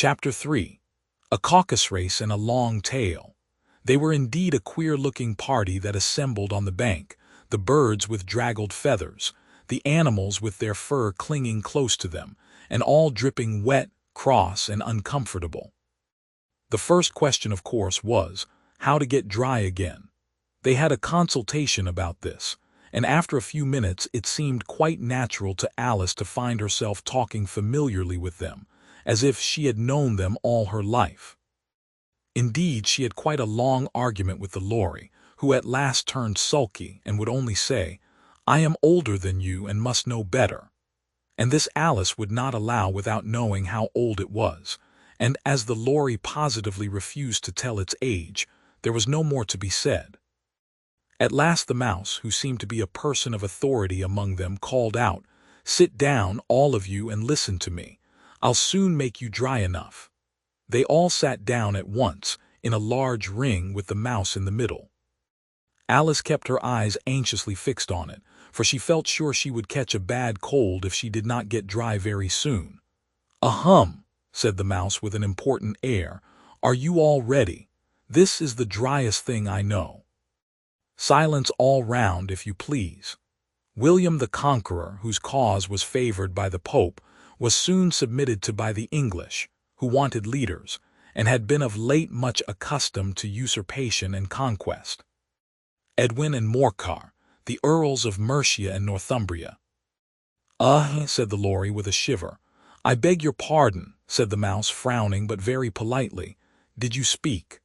Chapter 3. A Caucus Race and a Long Tail. They were indeed a queer-looking party that assembled on the bank, the birds with draggled feathers, the animals with their fur clinging close to them, and all dripping wet, cross, and uncomfortable. The first question, of course, was, how to get dry again. They had a consultation about this, and after a few minutes it seemed quite natural to Alice to find herself talking familiarly with them, as if she had known them all her life. Indeed, she had quite a long argument with the Lory, who at last turned sulky and would only say, "I am older than you and must know better." And this Alice would not allow without knowing how old it was, and as the Lory positively refused to tell its age, there was no more to be said. At last the mouse, who seemed to be a person of authority among them, called out, "Sit down, all of you, and listen to me. I'll soon make you dry enough." They all sat down at once, in a large ring with the mouse in the middle. Alice kept her eyes anxiously fixed on it, for she felt sure she would catch a bad cold if she did not get dry very soon. "Ahem," said the mouse with an important air. "Are you all ready? This is the driest thing I know." Silence all round, if you please. William the Conqueror, whose cause was favored by the Pope, was soon submitted to by the English, who wanted leaders, and had been of late much accustomed to usurpation and conquest. Edwin and Morcar, the Earls of Mercia and Northumbria. Said the Lory with a shiver. "I beg your pardon," said the mouse, frowning but very politely. "Did you speak?"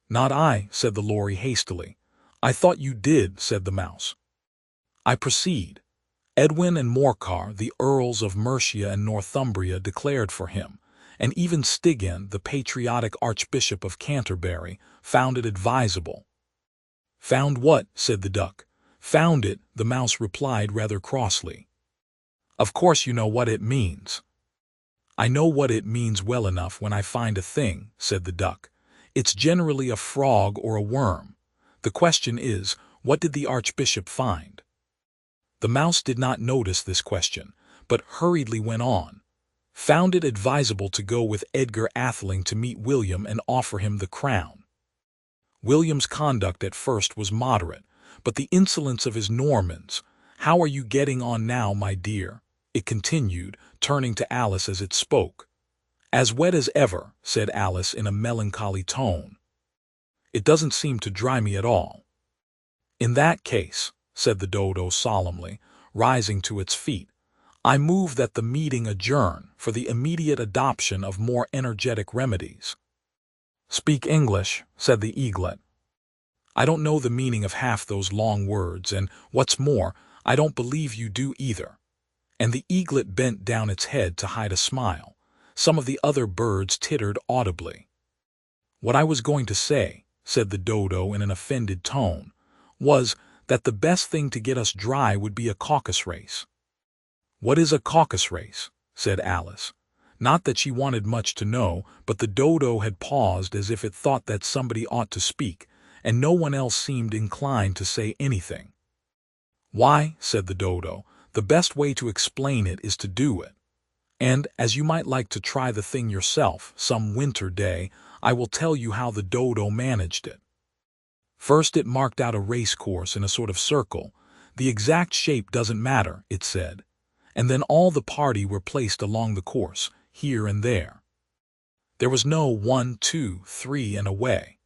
"Not I," said the Lory hastily. "I thought you did," said the mouse. "I proceed. Edwin and Morcar, the Earls of Mercia and Northumbria, declared for him, and even Stigand, the patriotic Archbishop of Canterbury, found it advisable." "Found what?" said the duck. "Found it," the mouse replied rather crossly. "Of course you know what it means." "I know what it means well enough when I find a thing," said the duck. "It's generally a frog or a worm. The question is, what did the Archbishop find?" The mouse did not notice this question, but hurriedly went on. "Found it advisable to go with Edgar Atheling to meet William and offer him the crown. William's conduct at first was moderate, but the insolence of his Normans— How are you getting on now, my dear?" it continued, turning to Alice as it spoke. "As wet as ever," said Alice in a melancholy tone. "It doesn't seem to dry me at all." "In that case," said the dodo solemnly, rising to its feet, "I move that the meeting adjourn for the immediate adoption of more energetic remedies." "Speak English," said the eaglet. "I don't know the meaning of half those long words, and, what's more, I don't believe you do either." And the eaglet bent down its head to hide a smile. Some of the other birds tittered audibly. "What I was going to say," said the dodo in an offended tone, "was that the best thing to get us dry would be a caucus race." "What is a caucus race?" said Alice. Not that she wanted much to know, but the dodo had paused as if it thought that somebody ought to speak, and no one else seemed inclined to say anything. "Why," said the dodo, "the best way to explain it is to do it. And, as you might like to try the thing yourself some winter day, I will tell you how the dodo managed it. First it marked out a race course in a sort of circle. The exact shape doesn't matter, it said. And then all the party were placed along the course, here and there. There was no 1, 2, 3 and away.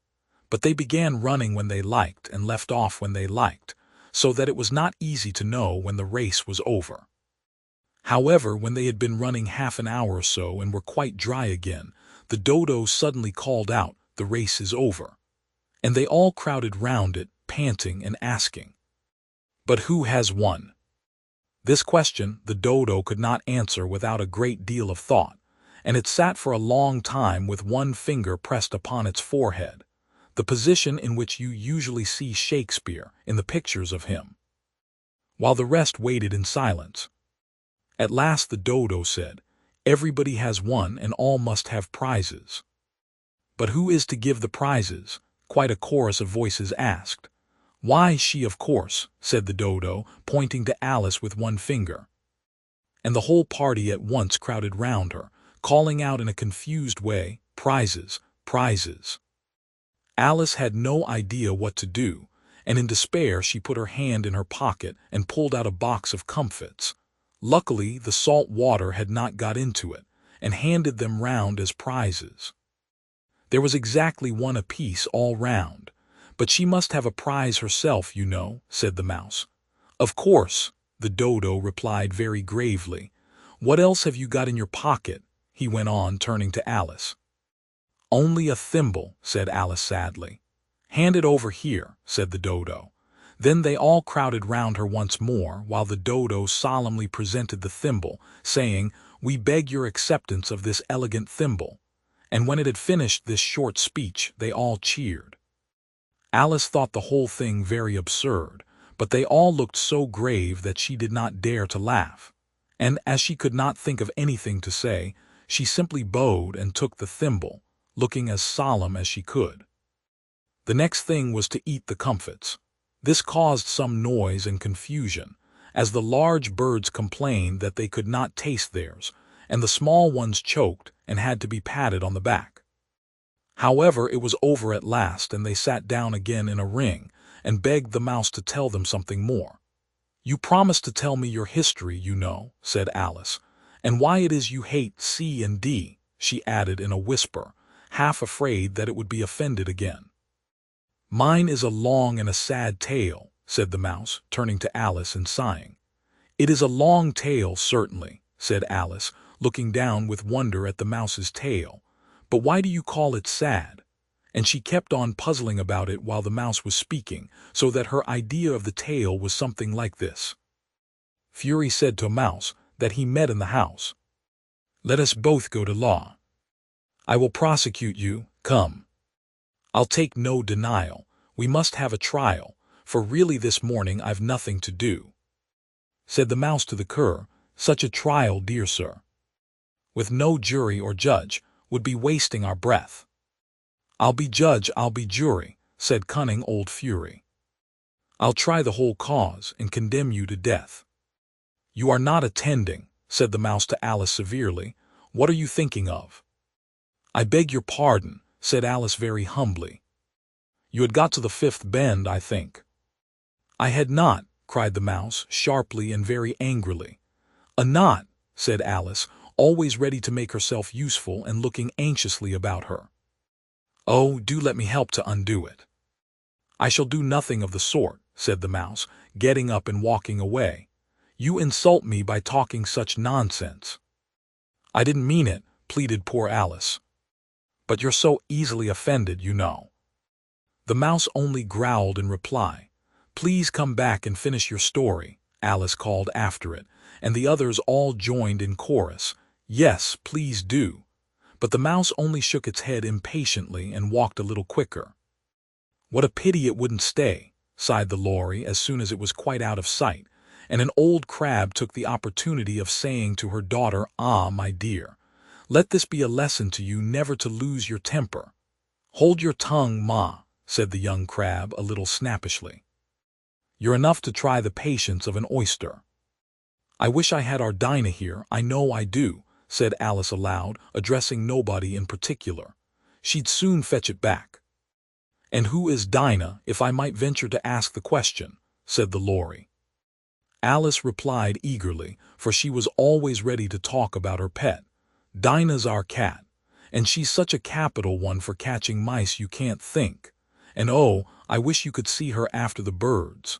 But they began running when they liked and left off when they liked, so that it was not easy to know when the race was over. However, when they had been running half an hour or so and were quite dry again, the dodo suddenly called out, 'The race is over.' And they all crowded round it, panting and asking, 'But who has won?' This question the dodo could not answer without a great deal of thought, and it sat for a long time with one finger pressed upon its forehead, the position in which you usually see Shakespeare in the pictures of him, while the rest waited in silence. At last the dodo said, 'Everybody has won and all must have prizes.' 'But who is to give the prizes?' quite a chorus of voices asked. 'Why, she, of course,' said the dodo, pointing to Alice with one finger. And the whole party at once crowded round her, calling out in a confused way, "Prizes, prizes." Alice had no idea what to do, and in despair she put her hand in her pocket and pulled out a box of comfits. Luckily, the salt water had not got into it, and handed them round as prizes. There was exactly one apiece all round. "But she must have a prize herself, you know," said the mouse. "Of course," the dodo replied very gravely. "What else have you got in your pocket?" he went on, turning to Alice. "Only a thimble," said Alice sadly. "Hand it over here," said the dodo. Then they all crowded round her once more, while the dodo solemnly presented the thimble, saying, "We beg your acceptance of this elegant thimble." And when it had finished this short speech, they all cheered. Alice thought the whole thing very absurd, but they all looked so grave that she did not dare to laugh. And as she could not think of anything to say, she simply bowed and took the thimble, looking as solemn as she could. The next thing was to eat the comfits. This caused some noise and confusion, as the large birds complained that they could not taste theirs, and the small ones choked and had to be patted on the back. However, it was over at last, and they sat down again in a ring and begged the mouse to tell them something more. "You promised to tell me your history, you know," said Alice, "and why it is you hate C and D," she added in a whisper, half afraid that it would be offended again. "Mine is a long and a sad tale," said the mouse, turning to Alice and sighing. "It is a long tale, certainly," said Alice, looking down with wonder at the mouse's tail. "But why do you call it sad?" And she kept on puzzling about it while the mouse was speaking, so that her idea of the tale was something like this. Fury said to a mouse that he met in the house, "Let us both go to law. I will prosecute you, come. I'll take no denial. We must have a trial, for really this morning I've nothing to do." Said the mouse to the cur, "Such a trial, dear sir, with no jury or judge, would be wasting our breath." "I'll be judge, I'll be jury," said cunning old Fury. "I'll try the whole cause and condemn you to death." "You are not attending," said the mouse to Alice severely. "What are you thinking of?" "I beg your pardon," said Alice very humbly. "You had got to the fifth bend, I think." "I had not," cried the mouse, sharply and very angrily. "A knot," said Alice, always ready to make herself useful and looking anxiously about her. "Oh, do let me help to undo it." "I shall do nothing of the sort," said the mouse, getting up and walking away. "You insult me by talking such nonsense." "I didn't mean it," pleaded poor Alice. "But you're so easily offended, you know." The mouse only growled in reply. "Please come back and finish your story," Alice called after it, and the others all joined in chorus, "Yes, please do." But the mouse only shook its head impatiently and walked a little quicker. "What a pity it wouldn't stay," sighed the lorry as soon as it was quite out of sight, and an old crab took the opportunity of saying to her daughter, "Ah, my dear, let this be a lesson to you never to lose your temper." "Hold your tongue, ma," said the young crab a little snappishly. "You're enough to try the patience of an oyster." "I wish I had our Dinah here, I know I do," said Alice aloud, addressing nobody in particular. "She'd soon fetch it back." "And who is Dinah, if I might venture to ask the question?" said the lorry. Alice replied eagerly, for she was always ready to talk about her pet. "Dinah's our cat, and she's such a capital one for catching mice you can't think. And oh, I wish you could see her after the birds.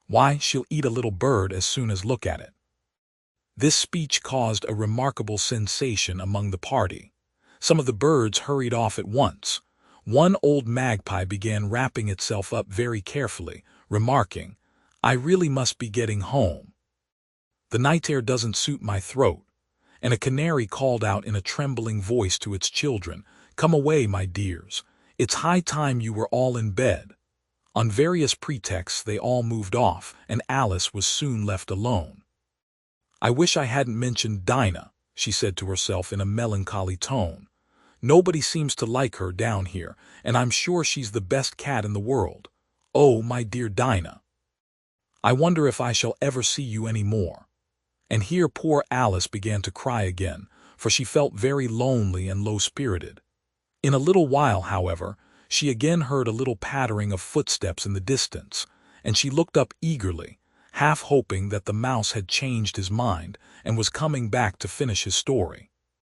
Why, she'll eat a little bird as soon as look at it." This speech caused a remarkable sensation among the party. Some of the birds hurried off at once. One old magpie began wrapping itself up very carefully, remarking, "I really must be getting home. The night air doesn't suit my throat." And a canary called out in a trembling voice to its children, "Come away, my dears. It's high time you were all in bed." On various pretexts they all moved off, and Alice was soon left alone. "I wish I hadn't mentioned Dinah," she said to herself in a melancholy tone. "Nobody seems to like her down here, and I'm sure she's the best cat in the world. Oh, my dear Dinah, I wonder if I shall ever see you any more." And here poor Alice began to cry again, for she felt very lonely and low-spirited. In a little while, however, she again heard a little pattering of footsteps in the distance, and she looked up eagerly, half hoping that the mouse had changed his mind and was coming back to finish his story.